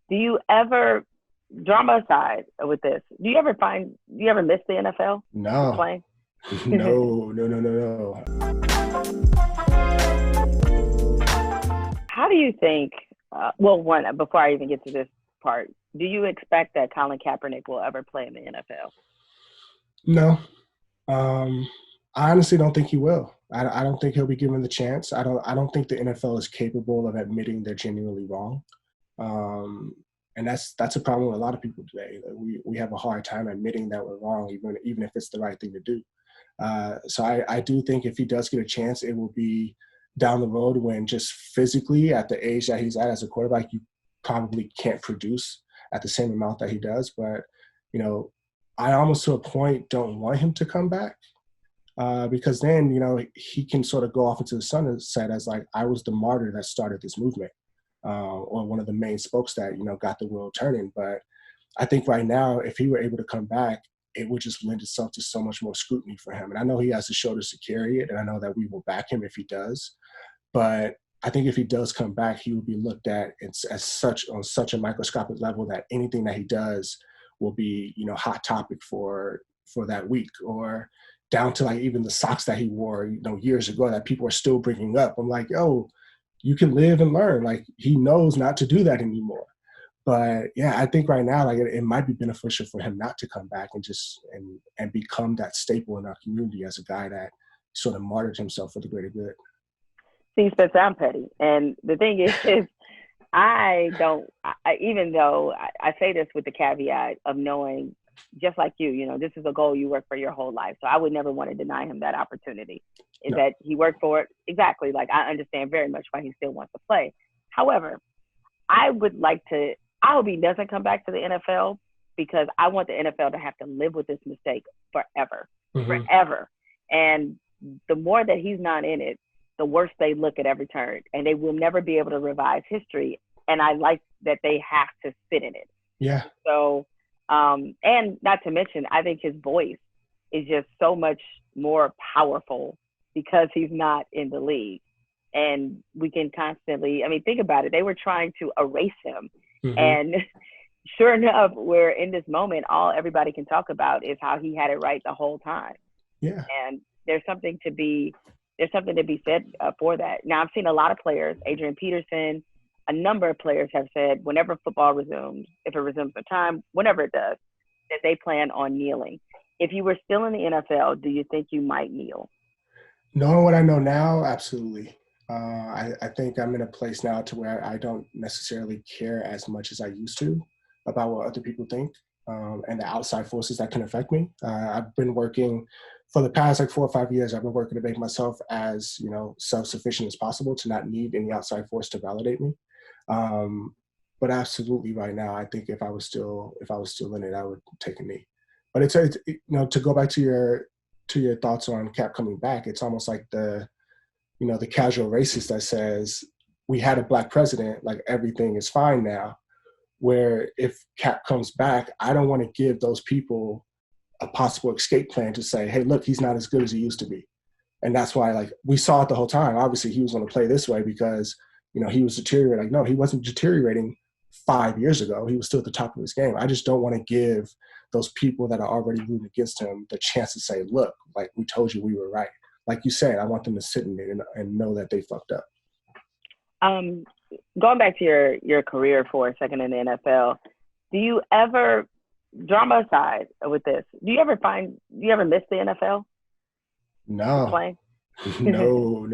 Do you ever, drama aside with this, do you ever miss the NFL No, playing? no. How do you think, one, before I even get to this part, do you expect that Colin Kaepernick will ever play in the NFL? No. I honestly don't think he will. I don't think he'll be given the chance. I don't think the NFL is capable of admitting they're genuinely wrong. And that's a problem with a lot of people today. We have a hard time admitting that we're wrong, even if it's the right thing to do. So I do think if he does get a chance, it will be down the road when just physically at the age that he's at as a quarterback, you probably can't produce at the same amount that he does. But, I almost to a point don't want him to come back because then, he can sort of go off into the sunset as like, I was the martyr that started this movement or one of the main spokes that, got the world turning. But I think right now, if he were able to come back, it would just lend itself to so much more scrutiny for him. And I know he has the shoulders to carry it, and I know that we will back him if he does. But I think if he does come back, he will be looked at on such a microscopic level that anything that he does will be, hot topic for that week, or down to like even the socks that he wore, years ago that people are still bringing up. I'm like, oh, you can live and learn. Like, he knows not to do that anymore. But yeah, I think right now, like it might be beneficial for him not to come back and just and become that staple in our community as a guy that sort of martyred himself for the greater good. See, Spencer, I'm petty. And the thing is, even though I say this with the caveat of knowing, just like you, this is a goal you work for your whole life. So I would never want to deny him that opportunity. Is that he worked for it? Exactly. Like, I understand very much why he still wants to play. However, I hope he doesn't come back to the NFL, because I want the NFL to have to live with this mistake forever. And the more that he's not in it, the worse they look at every turn, and they will never be able to revise history. And I like that they have to sit in it. Yeah. So, and not to mention, I think his voice is just so much more powerful because he's not in the league. And we can constantly, think about it. They were trying to erase him. And sure enough, we're in this moment, all everybody can talk about is how he had it right the whole time. Yeah. And there's something to be said for that. Now, I've seen a lot of players, Adrian Peterson, a number of players have said whenever football resumes, if it resumes the time, whenever it does, that they plan on kneeling. If you were still in the NFL, do you think you might kneel? Knowing what I know now, absolutely. I think I'm in a place now to where I don't necessarily care as much as I used to about what other people think and the outside forces that can affect me. I've been working for the past 4 or 5 years. I've been working to make myself as self-sufficient as possible, to not need any outside force to validate me. But absolutely, right now, I think if I was still in it, I would take a knee. But it's to go back to your thoughts on Cap coming back, it's almost like the casual racist that says we had a black president, like everything is fine now. Where if Cap comes back, I don't want to give those people a possible escape plan to say, hey, look, he's not as good as he used to be. And that's why, we saw it the whole time. Obviously, he was going to play this way because, he was deteriorating. No, he wasn't deteriorating 5 years ago. He was still at the top of his game. I just don't want to give those people that are already rooting against him the chance to say, look, like we told you we were right. Like you said, I want them to sit in it and know that they fucked up. Going back to your career for a second in the NFL, do you ever, drama aside with this, do you ever miss the NFL? No. Playing? No.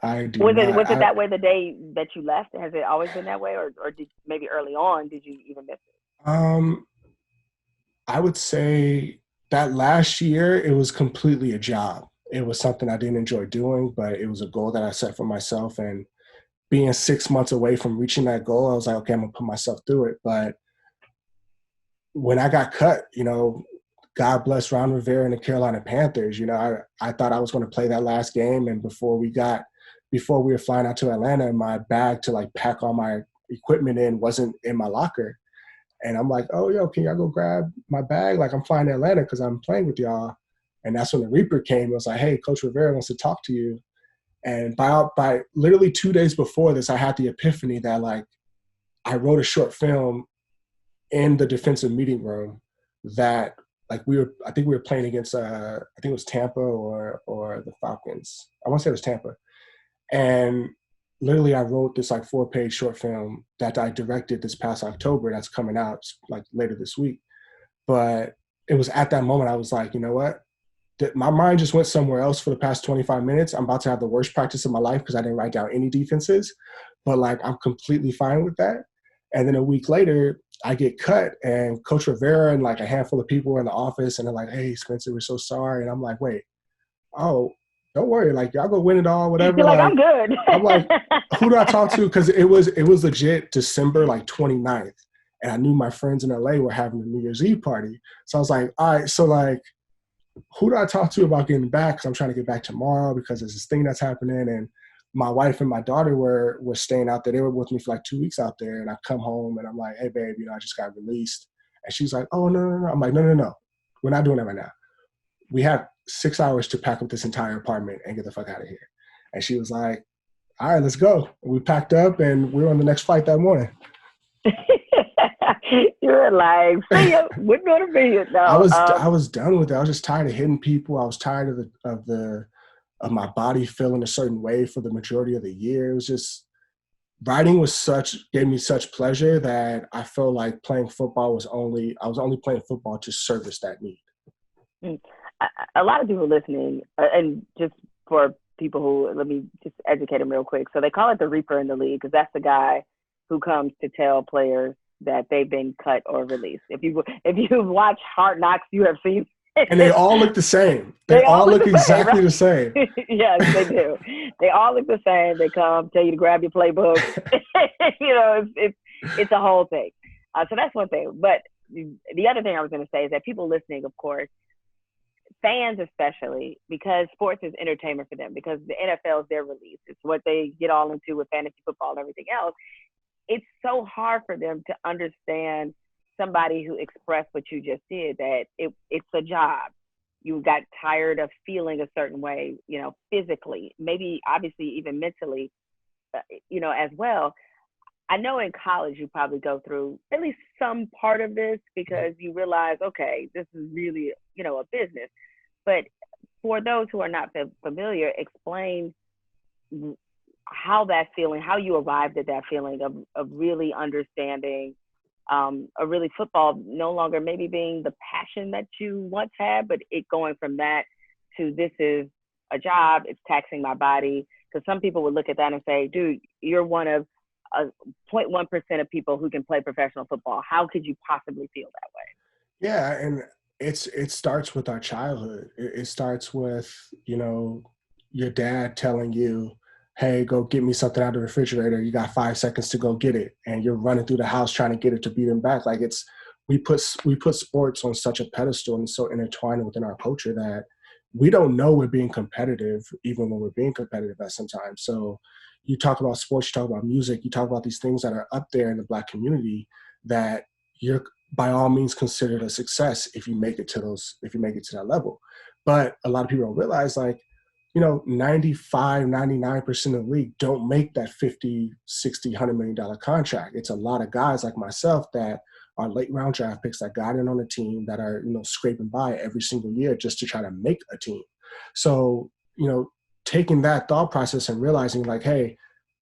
I do was not. Was it that way the day that you left? Has it always been that way, or did maybe early on did you even miss it? I would say that last year it was completely a job. It was something I didn't enjoy doing, but it was a goal that I set for myself. And being 6 months away from reaching that goal, I was like, okay, I'm gonna put myself through it. But when I got cut, God bless Ron Rivera and the Carolina Panthers. I thought I was going to play that last game. And before we were flying out to Atlanta, my bag to pack all my equipment in wasn't in my locker. And I'm like, oh, yo, can y'all go grab my bag? Like, I'm flying to Atlanta because I'm playing with y'all. And that's when the Reaper came. It was like, hey, Coach Rivera wants to talk to you. And by literally 2 days before this, I had the epiphany that I wrote a short film in the defensive meeting room that like I think we were playing against I think it was Tampa or the Falcons. I want to say it was Tampa. And literally I wrote this like 4-page short film that I directed this past October that's coming out like later this week. But it was at that moment I was like, you know what? My mind just went somewhere else for the past 25 minutes. I'm about to have the worst practice of my life because I didn't write down any defenses, but like I'm completely fine with that. And then a week later, I get cut, and Coach Rivera and like a handful of people were in the office, and they're like, "Hey, Spencer, we're so sorry." And I'm like, "Wait, oh, don't worry, like y'all go win it all, whatever." You're like, I'm good. I'm like, who do I talk to? Because it was legit December like 29th, and I knew my friends in LA were having a New Year's Eve party, so I was like, all right, so like, who do I talk to about getting back? Because I'm trying to get back tomorrow because there's this thing that's happening. And my wife and my daughter were staying out there. They were with me for like 2 weeks out there. And I come home and I'm like, hey, babe, I just got released. And she's like, oh, no, no, no. I'm like, no, no, no. We're not doing that right now. We have 6 hours to pack up this entire apartment and get the fuck out of here. And she was like, all right, let's go. And we packed up and we were on the next flight that morning. You're like, see ya. We're gonna be it now. I was done with it. I was just tired of hitting people. I was tired of my body feeling a certain way for the majority of the year. It was just writing gave me such pleasure that I felt like playing football I was only playing football to service that need. A lot of people listening, and just for people who, let me just educate them real quick. So they call it the Reaper in the league because that's the guy who comes to tell players that they've been cut or released. If you watch Hard Knocks, you have seen. And they all look the same. They all look exactly the same. Yes, they do. They all look the same. They come, tell you to grab your playbook. It's a whole thing. So that's one thing. But the other thing I was going to say is that people listening, of course, fans especially, because sports is entertainment for them, because the NFL is their release. It's what they get all into with fantasy football and everything else. It's so hard for them to understand somebody who expressed what you just did, that it's a job. You got tired of feeling a certain way, physically, maybe obviously even mentally, as well. I know in college you probably go through at least some part of this because you realize, okay, this is really, a business. But for those who are not familiar, explain how that feeling, how you arrived at that feeling of really understanding, really football no longer maybe being the passion that you once had, but it going from that to this is a job, it's taxing my body. Because some people would look at that and say, dude, you're one of 0.1% of people who can play professional football. How could you possibly feel that way? Yeah, and it starts with our childhood. It starts with, your dad telling you, hey, go get me something out of the refrigerator. You got 5 seconds to go get it. And you're running through the house trying to get it to beat him back. Like we put sports on such a pedestal and so intertwined within our culture that we don't know we're being competitive, even when we're being competitive at some time. So you talk about sports, you talk about music, you talk about these things that are up there in the Black community that you're by all means considered a success if you make it to that level. But a lot of people don't realize, like, 95, 99% of the league don't make that 50, 60, $100 million contract. It's a lot of guys like myself that are late round draft picks that got in on a team that are, scraping by every single year just to try to make a team. So, taking that thought process and realizing like, hey,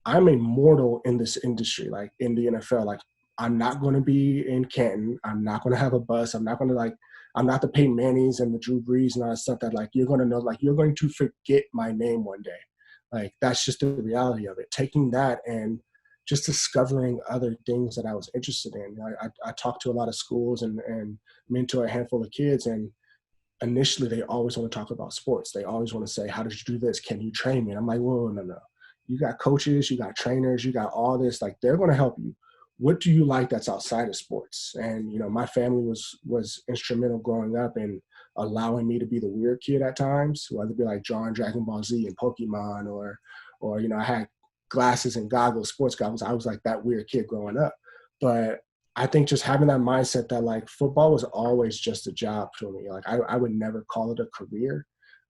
I'm immortal in this industry, like in the NFL, like I'm not going to be in Canton. I'm not going to have a bus. I'm not the Peyton Mannings and the Drew Brees and all that stuff that like, you're going to know, like you're going to forget my name one day. Like that's just the reality of it. Taking that and just discovering other things that I was interested in. I talked to a lot of schools and mentor a handful of kids, and initially they always want to talk about sports. They always want to say, how did you do this? Can you train me? And I'm like, whoa, no. You got coaches, you got trainers, you got all this, like they're going to help you. What do you like that's outside of sports? And, my family was instrumental growing up in allowing me to be the weird kid at times, whether it be like drawing Dragon Ball Z and Pokemon or, I had glasses and goggles, sports goggles. I was like that weird kid growing up. But I think just having that mindset that like football was always just a job for me. Like I would never call it a career.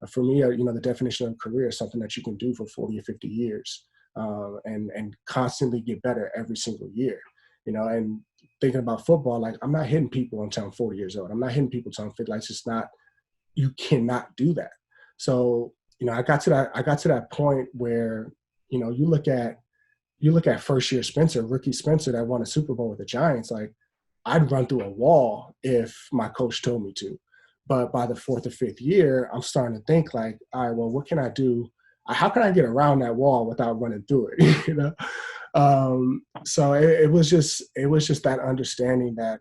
For me, the definition of career is something that you can do for 40 or 50 years and constantly get better every single year. and thinking about football, like I'm not hitting people until I'm 40 years old. I'm not hitting people until I'm 50. Like, it's just not, you cannot do that. So, I got to that point where, you look at first year Spencer, rookie Spencer that won a Super Bowl with the Giants, like I'd run through a wall if my coach told me to. But by the fourth or fifth year, I'm starting to think like, all right, well, what can I do? How can I get around that wall without running through it? So it was just that understanding that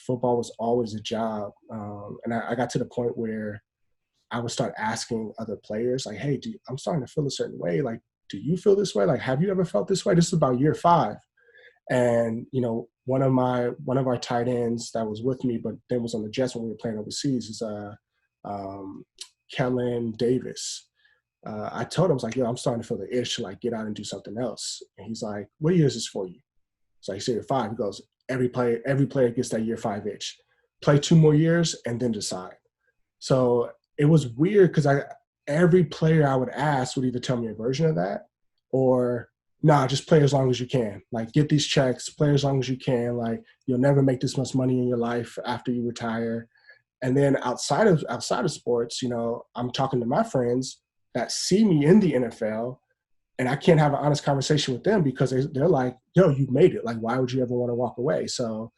football was always a job. And I got to the point where I would start asking other players, like, hey, I'm starting to feel a certain way. Like, do you feel this way? Like, have you ever felt this way? This is about year 5. And, one of our tight ends that was with me, but then was on the Jets when we were playing overseas, is Kellen Davis. I told him, I was like, yo, I'm starting to feel the itch to like get out and do something else. And he's like, what year is this for you? So I say year 5. He goes, every player gets that year 5 itch. Play 2 more years and then decide. So it was weird because every player I would ask would either tell me a version of that or, nah, just play as long as you can. Like, get these checks, play as long as you can. Like, you'll never make this much money in your life after you retire. And then outside of sports, I'm talking to my friends that see me in the NFL, and I can't have an honest conversation with them because they're like, yo, you made it. Like, why would you ever want to walk away? So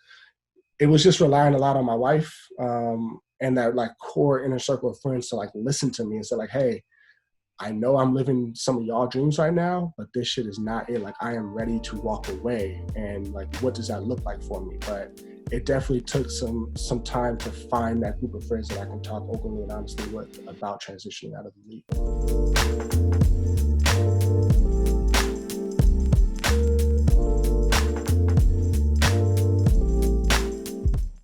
it was just relying a lot on my wife and that like core inner circle of friends to like listen to me and say like, hey, I know I'm living some of y'all dreams right now, but this shit is not it. Like, I am ready to walk away. And like, what does that look like for me? But it definitely took some time to find that group of friends that I can talk openly and honestly with about transitioning out of the league.